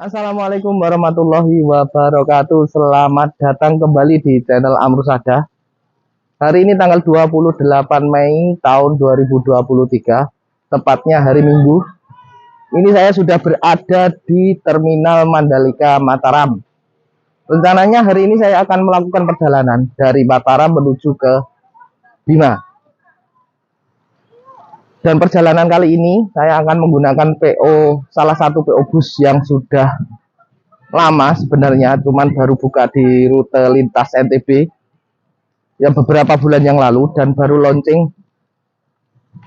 Assalamualaikum warahmatullahi wabarakatuh. Selamat datang kembali di channel Amrusada. Hari ini tanggal 28 Mei tahun 2023, tepatnya hari Minggu. Ini saya sudah berada di Terminal Mandalika Mataram. Rencananya hari ini saya akan melakukan perjalanan dari Mataram menuju ke Bima. Dan perjalanan kali ini saya akan menggunakan salah satu PO bus yang sudah lama sebenarnya, cuman baru buka di rute lintas NTB ya beberapa bulan yang lalu, dan baru launching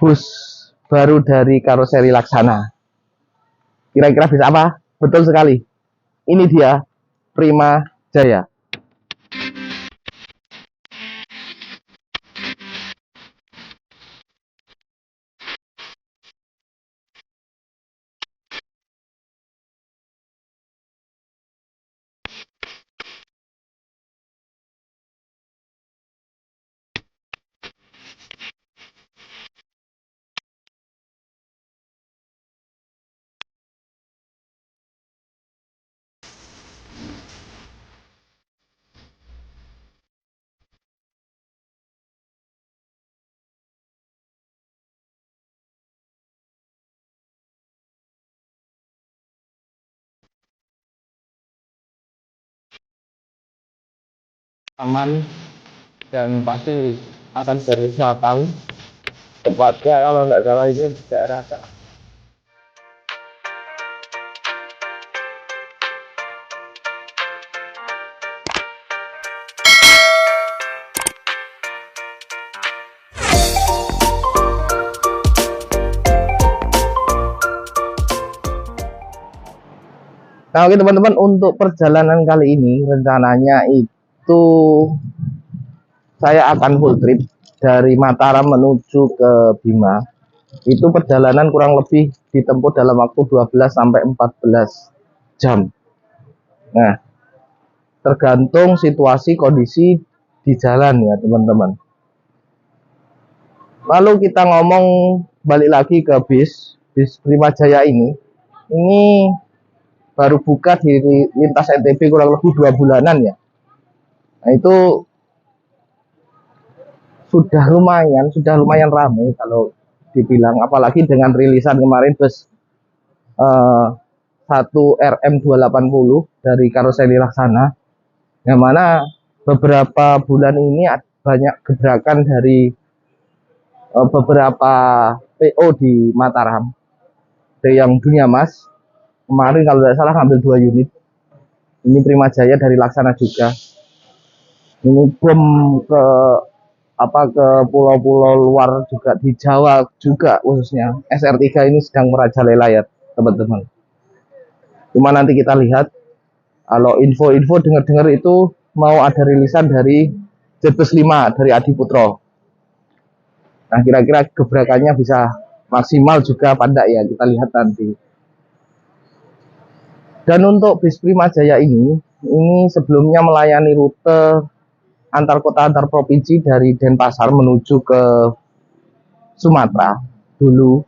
bus baru dari karoseri Laksana. Kira-kira bisa apa? Betul sekali, ini dia Prima Jaya. Aman dan pasti akan berwisata. Tepatnya kalau nggak salah ini daerah. Nah, oke teman-teman, untuk perjalanan kali ini rencananya itu saya akan full trip dari Mataram menuju ke Bima. Itu perjalanan kurang lebih ditempuh dalam waktu 12 sampai 14 jam. Nah, tergantung situasi kondisi di jalan ya teman-teman. Lalu kita ngomong balik lagi ke bis Prima Jaya ini baru buka di lintas NTB kurang lebih 2 bulanan ya. Nah, itu sudah lumayan ramai kalau dibilang, apalagi dengan rilisan kemarin bus 1 RM280 dari karoseri Laksana, yang mana beberapa bulan ini banyak gebrakan dari beberapa PO di Mataram. Ada yang Dunia Mas kemarin kalau tidak salah ngambil 2 unit. Ini Prima Jaya dari Laksana juga. Ini bom ke pulau-pulau luar juga, di Jawa juga khususnya. SR3 ini sedang merajalela ya teman-teman. Cuma nanti kita lihat, kalau info-info dengar-dengar itu mau ada rilisan dari Jetbus 5 dari Adi Putro. Nah, kira-kira gebrakannya bisa maksimal juga pada ya, kita lihat nanti. Dan untuk bis Prima Jaya ini sebelumnya melayani rute antar kota antar provinsi dari Denpasar menuju ke Sumatera dulu,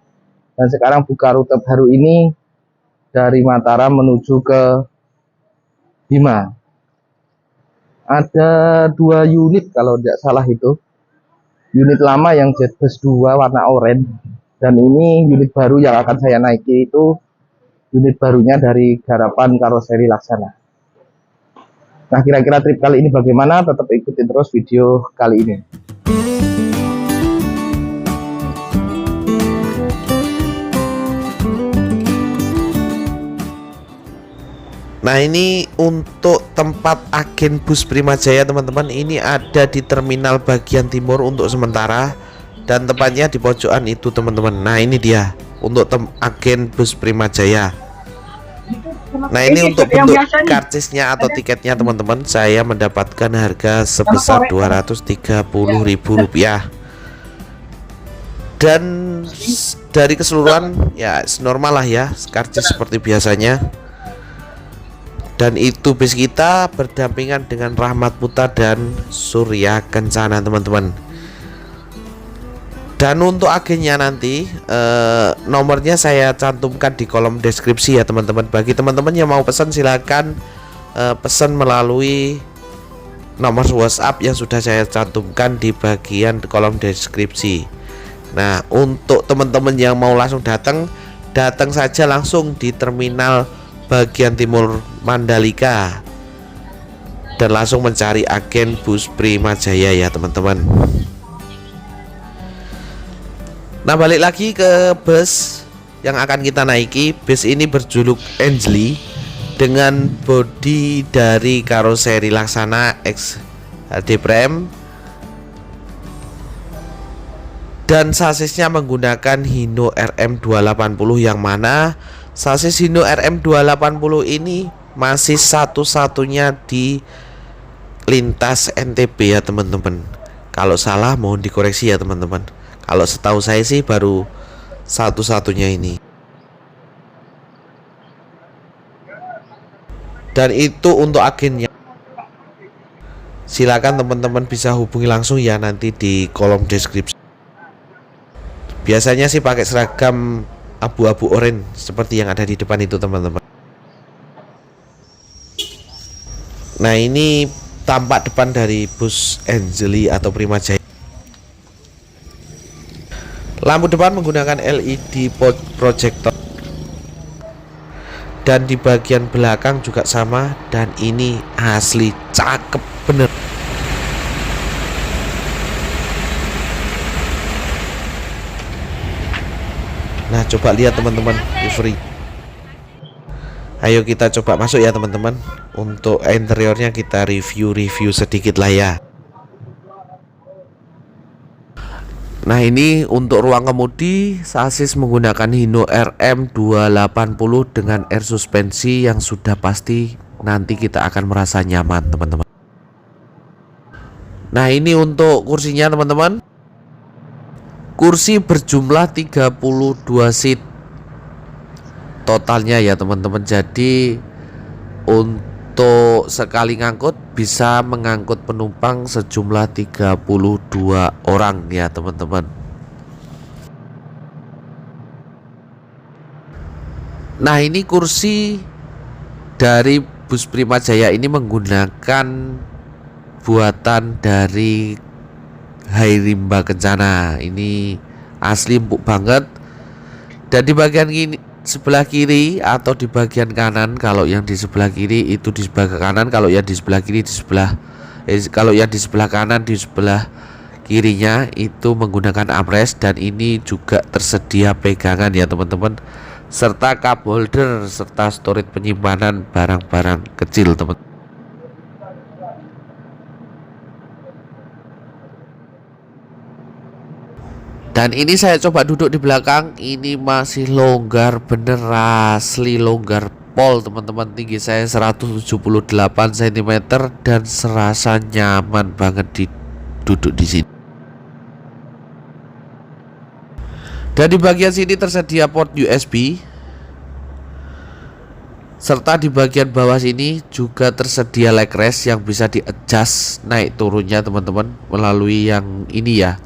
dan sekarang buka rute baru ini dari Mataram menuju ke Bima. Ada 2 unit kalau tidak salah, itu unit lama yang Jetbus 2 warna oranye, dan ini unit baru yang akan saya naiki, itu unit barunya dari garapan karoseri Laksana. Nah, kira-kira trip kali ini bagaimana? Tetap ikuti terus video kali ini. Nah, ini untuk tempat agen bus Prima Jaya teman-teman, ini ada di terminal bagian timur untuk sementara, dan tepatnya di pojokan itu teman-teman. Nah, ini dia untuk agen bus Prima Jaya. Nah, ini untuk bentuk karcisnya atau tiketnya teman-teman, saya mendapatkan harga sebesar Rp230.000. Dan dari keseluruhan ya normal lah ya, karcis seperti biasanya. Dan itu bis kita berdampingan dengan Rahmat Putra dan Surya Kencana teman-teman. Dan untuk agennya nanti nomornya saya cantumkan di kolom deskripsi ya teman-teman. Bagi teman-teman yang mau pesan silakan pesan melalui nomor WhatsApp yang sudah saya cantumkan di bagian kolom deskripsi. Nah, untuk teman-teman yang mau langsung datang saja langsung di terminal bagian timur Mandalika dan langsung mencari agen bus Primajaya ya teman-teman. Nah, balik lagi ke bus yang akan kita naiki. Bus ini berjuluk Angeli dengan bodi dari karoseri Laksana X HD Prime dan sasisnya menggunakan Hino RM280, yang mana sasis Hino RM280 ini masih satu-satunya di lintas NTB ya teman-teman. Kalau salah mohon dikoreksi ya teman-teman. Kalau setahu saya sih baru satu-satunya ini. Dan itu untuk agennya. Silakan teman-teman bisa hubungi langsung ya nanti di kolom deskripsi. Biasanya sih pakai seragam abu-abu oranye seperti yang ada di depan itu teman-teman. Nah, ini tampak depan dari bus Angeli atau Primajaya. Lampu depan menggunakan LED projector dan di bagian belakang juga sama, dan ini asli cakep bener. Nah, coba lihat teman-teman livery. Ayo kita coba masuk ya teman-teman. Untuk interiornya kita review sedikit lah ya. Nah, ini untuk ruang kemudi, sasis menggunakan Hino RM280 dengan air suspensi yang sudah pasti nanti kita akan merasa nyaman teman-teman. Nah, ini untuk kursinya teman-teman. Kursi berjumlah 32 seat totalnya ya teman-teman. Jadi untuk sekali ngangkut bisa mengangkut penumpang sejumlah 32 orang ya teman-teman. Nah, ini kursi dari bus Primajaya ini menggunakan buatan dari Hairimba Kencana. Ini asli empuk banget. Dan di bagian sebelah kiri atau di bagian kanan, kalau yang di sebelah kiri itu di sebelah kanan, kalau yang di sebelah kiri di sebelah kalau yang di sebelah kanan di sebelah kirinya itu menggunakan armrest, dan ini juga tersedia pegangan ya teman-teman, serta cup holder serta storage penyimpanan barang-barang kecil teman. Dan ini saya coba duduk di belakang, ini masih longgar bener, asli longgar pol teman-teman. Tinggi saya 178 cm dan serasa nyaman banget duduk di sini. Dan di bagian sini tersedia port USB, serta di bagian bawah sini juga tersedia leg rest yang bisa di-adjust naik turunnya teman-teman melalui yang ini ya.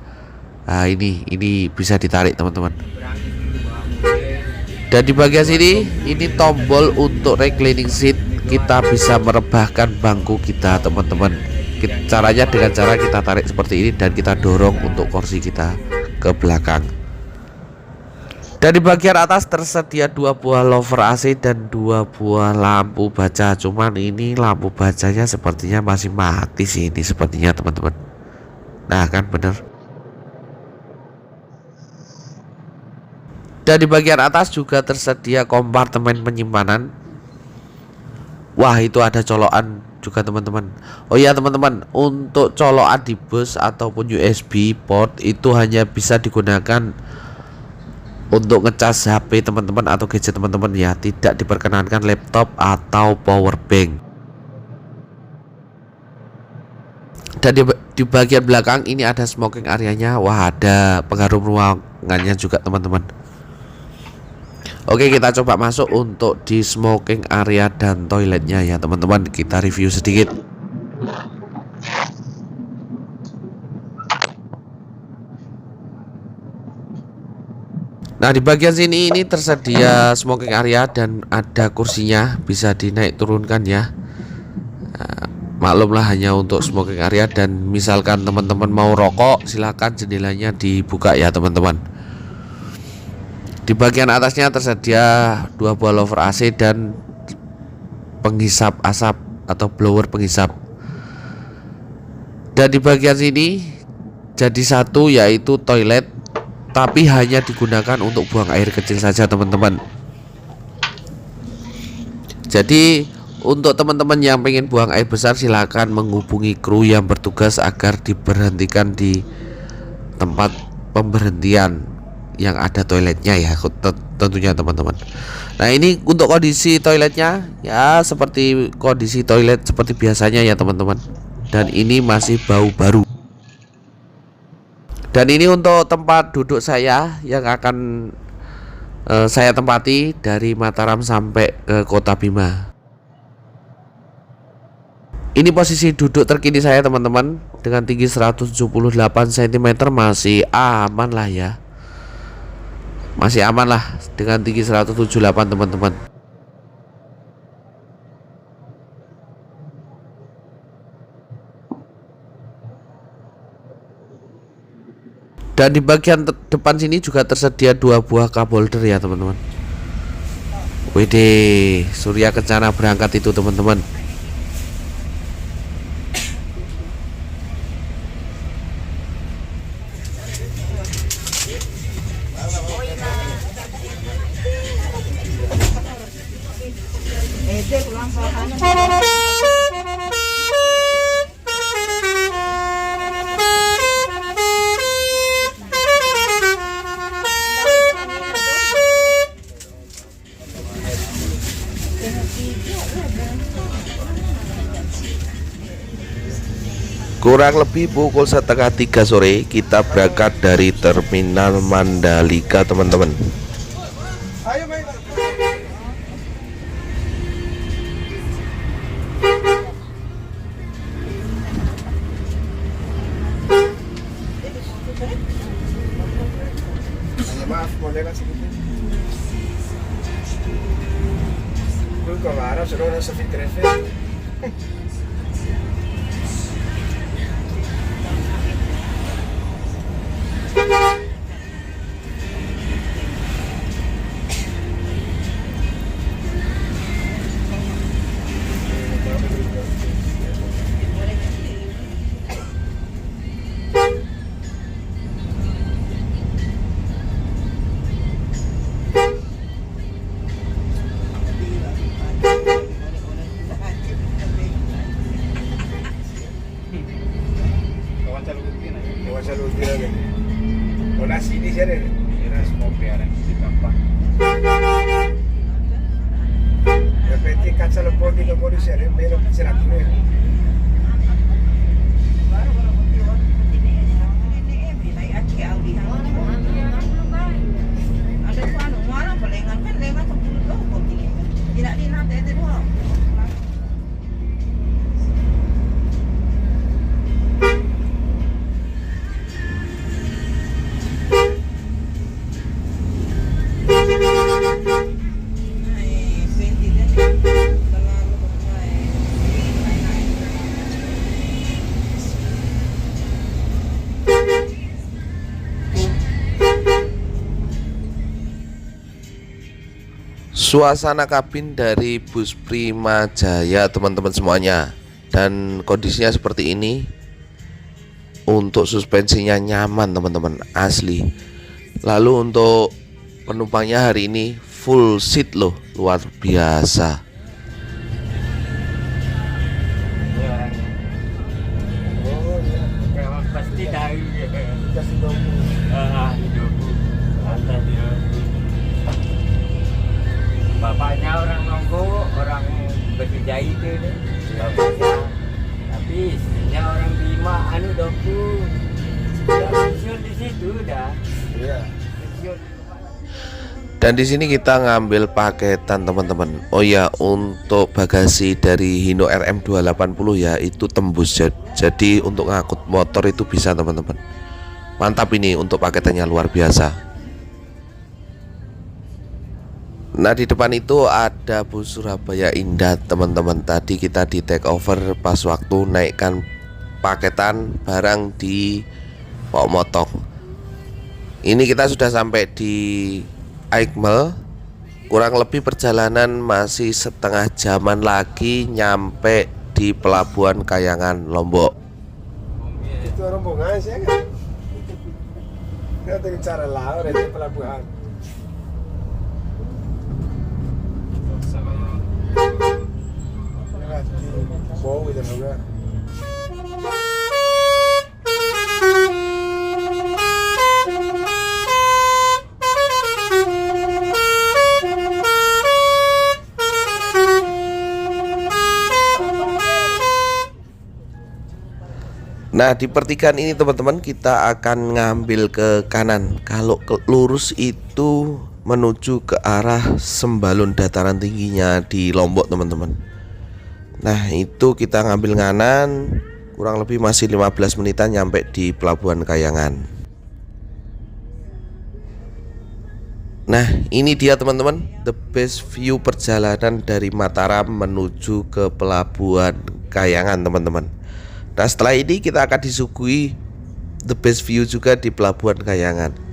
Nah, ini bisa ditarik teman-teman. Dan di bagian sini ini tombol untuk reclining seat. Kita bisa merebahkan bangku kita teman-teman. Caranya dengan cara kita tarik seperti ini dan kita dorong untuk kursi kita ke belakang. Dan di bagian atas tersedia 2 buah lover AC dan 2 buah lampu baca. Cuman ini lampu bacanya sepertinya masih mati sih ini sepertinya teman-teman. Nah, kan bener. Dan di bagian atas juga tersedia kompartemen penyimpanan. Wah, itu ada colokan juga teman-teman. Oh iya teman-teman, untuk colokan di bus ataupun USB port itu hanya bisa digunakan untuk ngecas HP teman-teman atau gadget teman-teman ya. Tidak diperkenankan laptop atau power bank. Dan di bagian belakang ini ada smoking areanya. Wah, ada pengharum ruangannya juga teman-teman. Oke, kita coba masuk untuk di smoking area dan toiletnya ya teman-teman. Kita review sedikit. Nah, di bagian sini ini tersedia smoking area dan ada kursinya, bisa dinaik turunkan ya. Maklumlah hanya untuk smoking area, dan misalkan teman-teman mau rokok silakan jendelanya dibuka ya teman-teman. Di bagian atasnya tersedia 2 buah lover AC dan penghisap asap atau blower penghisap. Dan di bagian sini jadi satu, yaitu toilet, tapi hanya digunakan untuk buang air kecil saja teman-teman. Jadi untuk teman-teman yang pengen buang air besar silakan menghubungi kru yang bertugas agar diberhentikan di tempat pemberhentian yang ada toiletnya ya tentunya teman-teman. Nah, ini untuk kondisi toiletnya ya seperti kondisi toilet seperti biasanya ya teman-teman. Dan ini masih bau baru. Dan ini untuk tempat duduk saya yang akan saya tempati dari Mataram sampai ke Kota Bima. Ini posisi duduk terkini saya teman-teman, dengan tinggi 178 cm, masih aman lah ya. Masih aman lah dengan tinggi 178 teman-teman. Dan di bagian depan sini juga tersedia 2 buah cup holder ya teman-teman. Wede, Surya Kencana berangkat itu teman-teman. Kurang lebih pukul 2:30 sore kita berangkat dari Terminal Mandalika teman-teman. Maaf, boleh kan sedikit? Gue kemarin sudah udah sepi traffic. Sini saya deh, kira semua biaran di gampang. Repeti kaca lepon di lepon di sini, belok cerak dulu. Suasana kabin dari bus Prima Jaya teman-teman semuanya, dan kondisinya seperti ini. Untuk suspensinya nyaman teman-teman, asli. Lalu untuk penumpangnya hari ini full seat loh, luar biasa. Pasti tahu ya. Kasih tahu. Bapaknya orang Nonggo, orang Bedujai itu nih. Bapaknya. Tapi istrinya orang Bima, anu doku. Dia pensiun di situ dah. Iya. Pensiun. Dan di sini kita ngambil paketan teman-teman. Oh ya, untuk bagasi dari Hino RM 280 ya, itu tembus. Jadi untuk ngangkut motor itu bisa teman-teman. Mantap ini untuk paketannya, luar biasa. Nah, di depan itu ada bus Surabaya Indah teman-teman. Tadi kita di take over pas waktu naikkan paketan barang di Pok Motong. Ini kita sudah sampai di Aikmel. Kurang lebih perjalanan masih setengah jaman lagi nyampe di Pelabuhan Kayangan, Lombok. Itu rombongan sih kan? Nggak dengan cara laut dari pelabuhan. Bau itu juga. Nah, di pertigaan ini teman-teman kita akan ngambil ke kanan. Kalau lurus itu menuju ke arah Sembalun dataran tingginya di Lombok teman-teman. Nah, itu kita ngambil kanan. Kurang lebih masih 15 menitan nyampe di Pelabuhan Kayangan. Nah, ini dia teman-teman, the best view perjalanan dari Mataram menuju ke Pelabuhan Kayangan teman-teman. Nah, setelah ini kita akan disuguhi the best view juga di Pelabuhan Kayangan.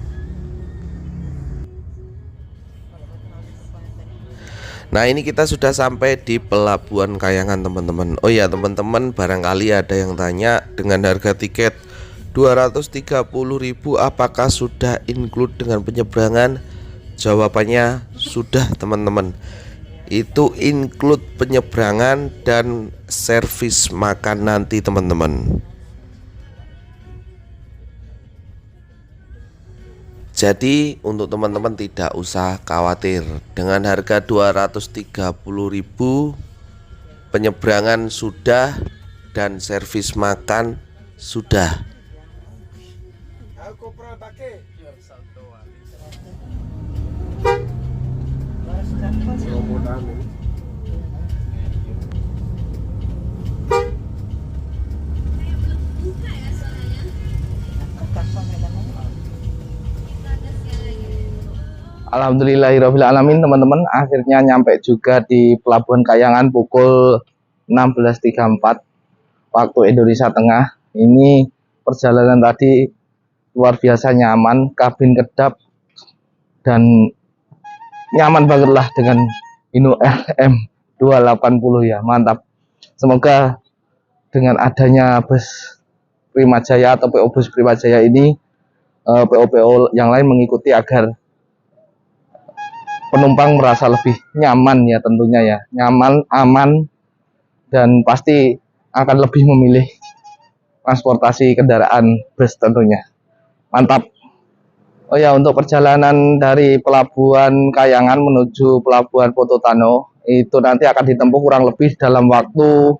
Nah, ini kita sudah sampai di Pelabuhan Kayangan teman-teman. Oh ya teman-teman, barangkali ada yang tanya dengan harga tiket 230.000 apakah sudah include dengan penyeberangan? Jawabannya sudah teman-teman. Itu include penyeberangan dan servis makan nanti teman-teman. Jadi untuk teman-teman tidak usah khawatir, dengan harga 230.000 penyeberangan sudah dan servis makan sudah. Aku pernah pakai. Alhamdulillahirabbil alamin teman-teman, akhirnya nyampe juga di Pelabuhan Kayangan pukul 16.34 waktu Indonesia Tengah. Ini perjalanan tadi luar biasa nyaman, kabin kedap dan nyaman banget lah dengan Hino RM280 ya, mantap. Semoga dengan adanya bus Primajaya atau PO bus Primajaya ini PO-PO yang lain mengikuti agar penumpang merasa lebih nyaman ya, tentunya ya, nyaman, aman, dan pasti akan lebih memilih transportasi kendaraan bus tentunya. Mantap. Oh ya, untuk perjalanan dari Pelabuhan Kayangan menuju Pelabuhan Pototano itu nanti akan ditempuh kurang lebih dalam waktu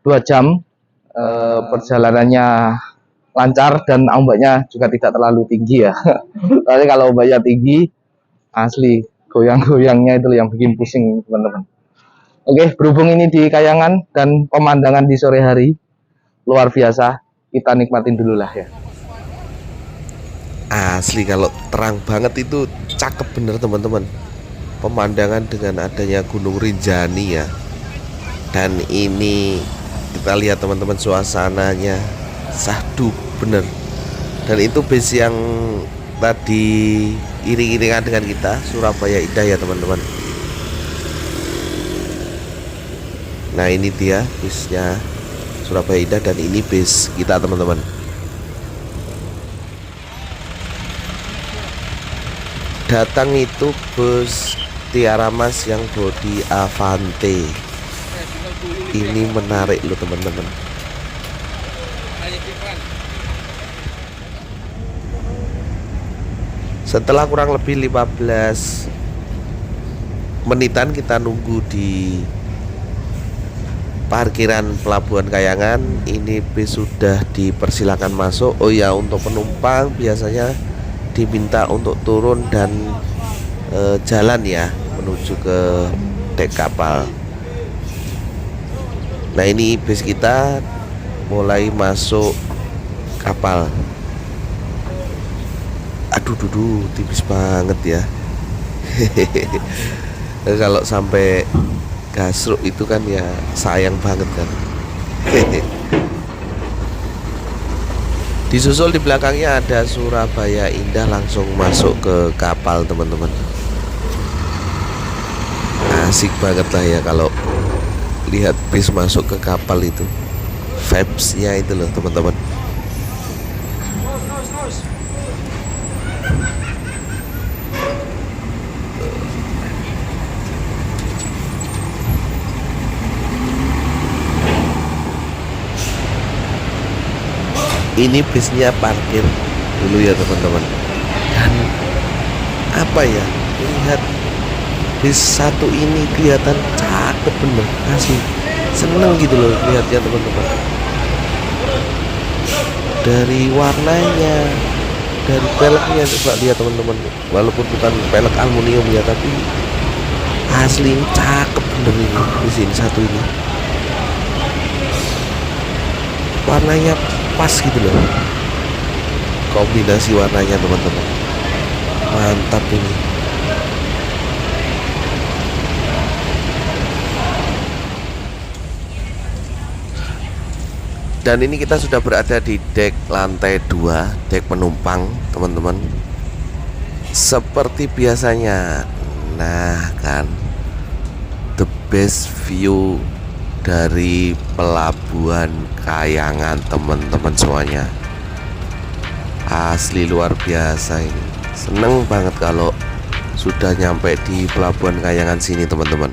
2 jam. Perjalanannya lancar dan ombaknya juga tidak terlalu tinggi ya. Tapi kalau ombaknya tinggi, asli goyang-goyangnya itu yang bikin pusing teman-teman. Oke, berhubung ini di Kayangan dan pemandangan di sore hari luar biasa, kita nikmatin dulu lah ya. Asli kalau terang banget itu cakep bener teman-teman. Pemandangan dengan adanya Gunung Rinjani ya. Dan ini kita lihat teman-teman, suasananya sahdu bener. Dan itu base yang tadi iring-iringan dengan kita, Surabaya Indah ya teman-teman. Nah, ini dia busnya Surabaya Indah dan ini base kita teman-teman. Datang itu bus Tiara Mas yang bodi Avante. Ini menarik loh teman-teman. Setelah kurang lebih 15 menitan kita nunggu di parkiran Pelabuhan Kayangan, ini bis sudah dipersilakan masuk. Oh ya, untuk penumpang biasanya diminta untuk turun dan jalan ya menuju ke dek kapal. Nah, ini bis kita mulai masuk kapal. Aduh, tipis banget ya. Kalau sampai gasruk itu kan ya sayang banget kan. Disusul di belakangnya ada Surabaya Indah, langsung masuk ke kapal teman-teman. Asik banget lah ya kalau lihat bis masuk ke kapal itu. Vibes-nya itu loh teman-teman. Ini bisnya parkir dulu ya teman-teman. Dan apa ya, lihat bis satu ini kelihatan cakep bener, asli seneng gitu loh lihatnya teman-teman. Dari warnanya, dari peleknya, coba lihat teman-teman. Walaupun bukan pelek aluminium ya, tapi asli cakep bener ini di sini satu ini. Warnanya pas gitu loh, kombinasi warnanya teman-teman, mantap ini. Dan ini kita sudah berada di dek lantai 2, dek penumpang teman-teman. Seperti biasanya, nah kan, the best view dari pelabuhan Kayangan teman-teman semuanya. Asli luar biasa ini. Seneng banget kalau sudah nyampe di pelabuhan Kayangan sini teman-teman.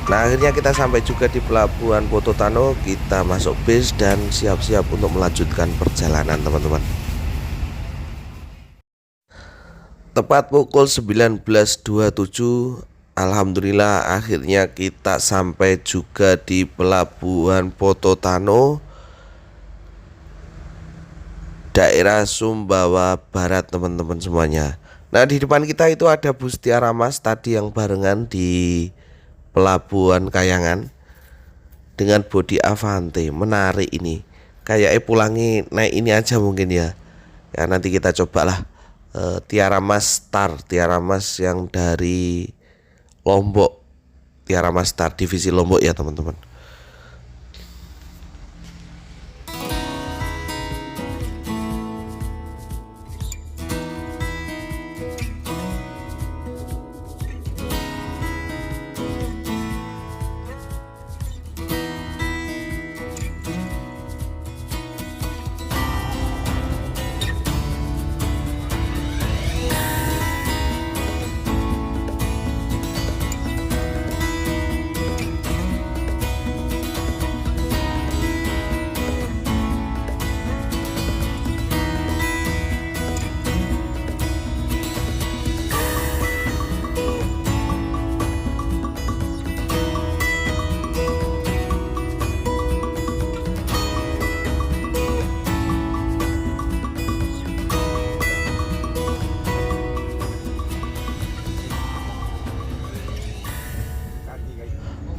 Nah akhirnya kita sampai juga di pelabuhan Pototano. Kita masuk bis dan siap-siap untuk melanjutkan perjalanan teman-teman. Tepat pukul 19.27, alhamdulillah akhirnya kita sampai juga di pelabuhan Pototano, daerah Sumbawa Barat teman-teman semuanya. Nah di depan kita itu ada bus Tiara Mas tadi yang barengan di pelabuhan Kayangan dengan bodi Avante. Menarik ini, kayaknya pulangi naik ini aja mungkin ya. Ya nanti kita cobalah Tiara Mas Star, Tiara Mas yang dari Lombok, Tiara Mas Star divisi Lombok ya teman-teman.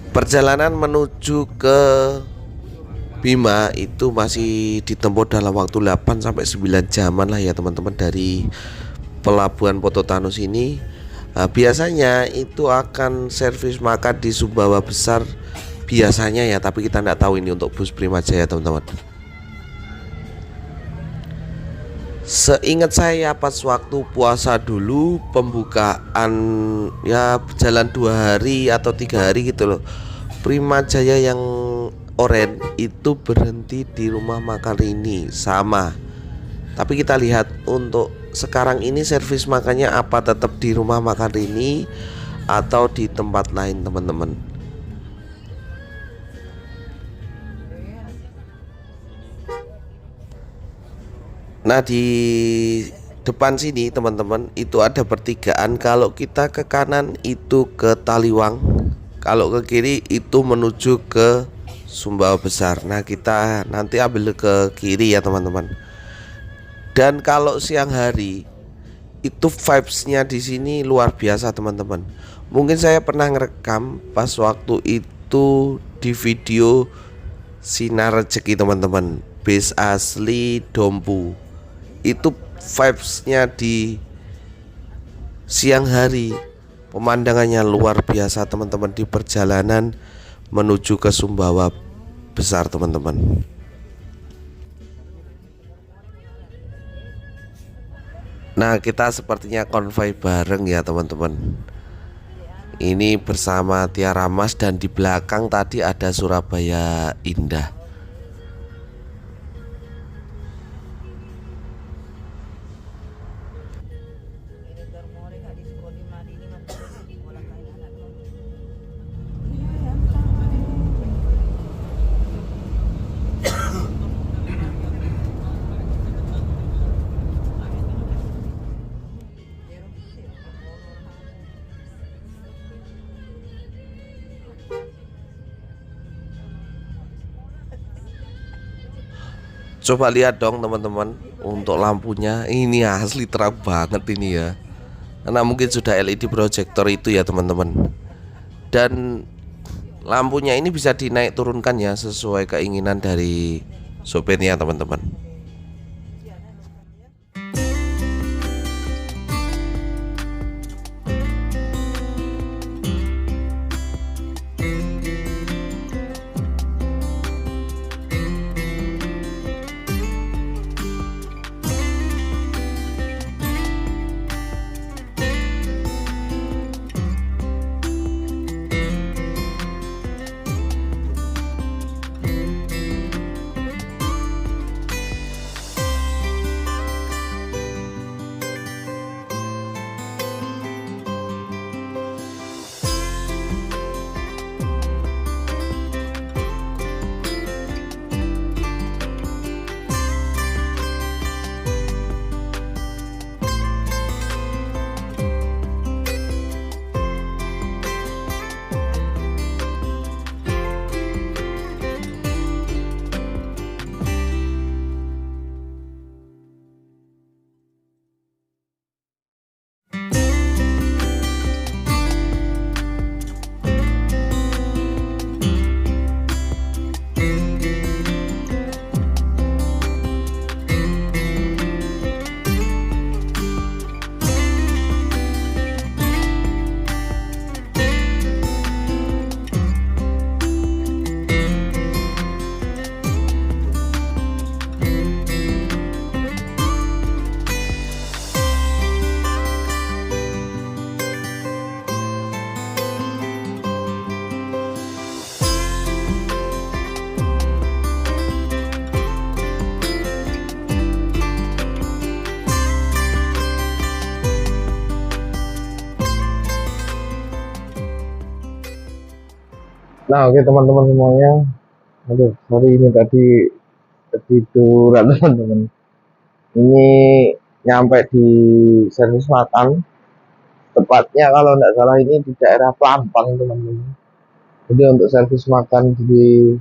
Perjalanan menuju ke Bima itu masih ditempuh dalam waktu 8 sampai 9 jaman lah ya teman-teman dari pelabuhan Pototano sini. Biasanya itu akan servis makan di Sumbawa Besar biasanya ya, tapi kita tidak tahu ini untuk bus Prima Jaya teman-teman. Seingat saya pas waktu puasa dulu pembukaan ya berjalan 2 hari atau 3 hari gitu loh, Prima Jaya yang oren itu berhenti di rumah makan Rini sama. Tapi kita lihat untuk sekarang ini servis makannya apa tetap di rumah makan Rini atau di tempat lain teman-teman. Nah di depan sini teman-teman itu ada pertigaan. Kalau kita ke kanan itu ke Taliwang, kalau ke kiri itu menuju ke Sumbawa Besar. Nah kita nanti ambil ke kiri ya teman-teman. Dan kalau siang hari itu vibesnya di sini luar biasa teman-teman. Mungkin saya pernah ngerekam pas waktu itu di video Sinar Rezeki teman-teman, base asli Dompu. Itu vibesnya di siang hari, pemandangannya luar biasa teman-teman di perjalanan menuju ke Sumbawa Besar teman-teman. Nah kita sepertinya konvoy bareng ya teman-teman. Ini bersama Tiara Mas dan di belakang tadi ada Surabaya Indah. Coba lihat dong teman-teman, untuk lampunya ini asli terang banget ini ya. Karena mungkin sudah LED projector itu ya teman-teman. Dan lampunya ini bisa dinaik turunkan ya sesuai keinginan dari sopirnya teman-teman. Nah, oke teman-teman semuanya. Aduh, sorry ini tadi ketiduran teman-teman. Ini nyampe di servis makan. Tepatnya kalau tidak salah ini di daerah Pelampang teman-teman. Jadi untuk servis makan di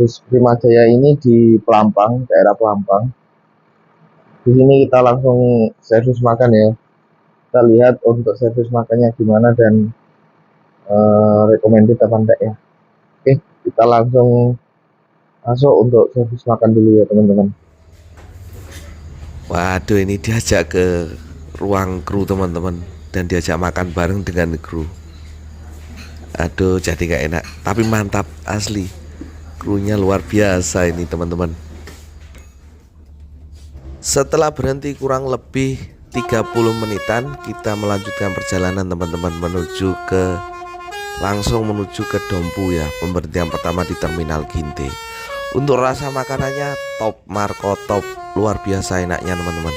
bus Prima Jaya ini di Pelampang, daerah Pelampang. Di sini kita langsung servis makan ya. Kita lihat untuk servis makannya gimana dan recommended apa enggak ya. Oke, kita langsung masuk untuk servis makan dulu ya teman-teman. Waduh ini diajak ke ruang kru teman-teman dan diajak makan bareng dengan kru. Aduh jadi gak enak, tapi mantap asli. Krunya luar biasa ini teman-teman. Setelah berhenti kurang lebih 30 menitan, kita melanjutkan perjalanan teman-teman langsung menuju ke Dompu ya, pemberhentian pertama di Terminal Ginte. Untuk rasa makanannya top Marco top, luar biasa enaknya teman-teman.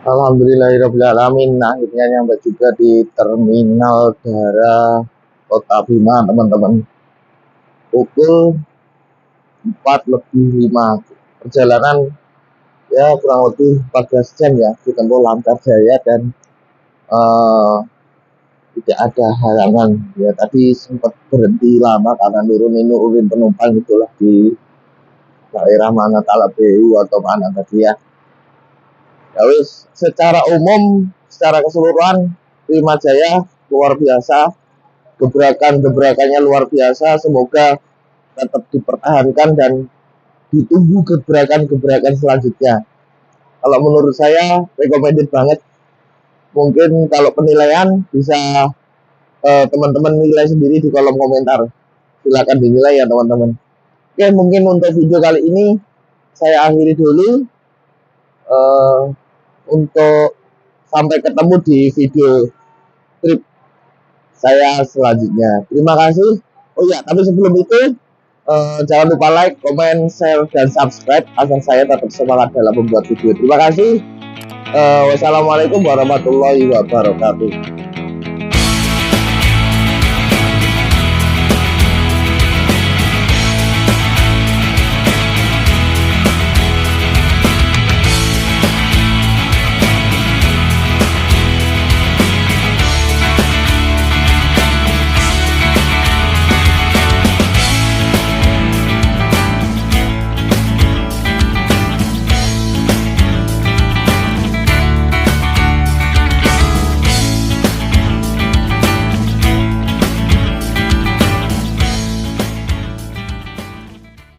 Alhamdulillahirrahmanirrahim. Akhirnya nyampe juga di Terminal Udara Kota Bima teman-teman. Pukul 4:05. Perjalanan ya kurang lebih 14 jam ya, ditempuh lancar jaya dan tidak ada halangan ya. Tadi sempat berhenti lama karena nurunin penumpang itulah di daerah mana, Talabeu atau mana tadi ya. Ya wis, secara umum, secara keseluruhan Prima Jaya luar biasa, gebrakannya luar biasa. Semoga tetap dipertahankan dan ditunggu gebrakan selanjutnya. Kalau menurut saya recommended banget. Mungkin kalau penilaian bisa teman-teman nilai sendiri di kolom komentar. Silakan dinilai ya teman-teman. Oke, mungkin untuk video kali ini saya akhiri dulu. Untuk sampai ketemu di video trip saya selanjutnya. Terima kasih. Oh ya, tapi sebelum itu jangan lupa like, comment, share, dan subscribe agar saya tetap semangat dalam membuat video. Terima kasih. Wassalamualaikum warahmatullahi wabarakatuh.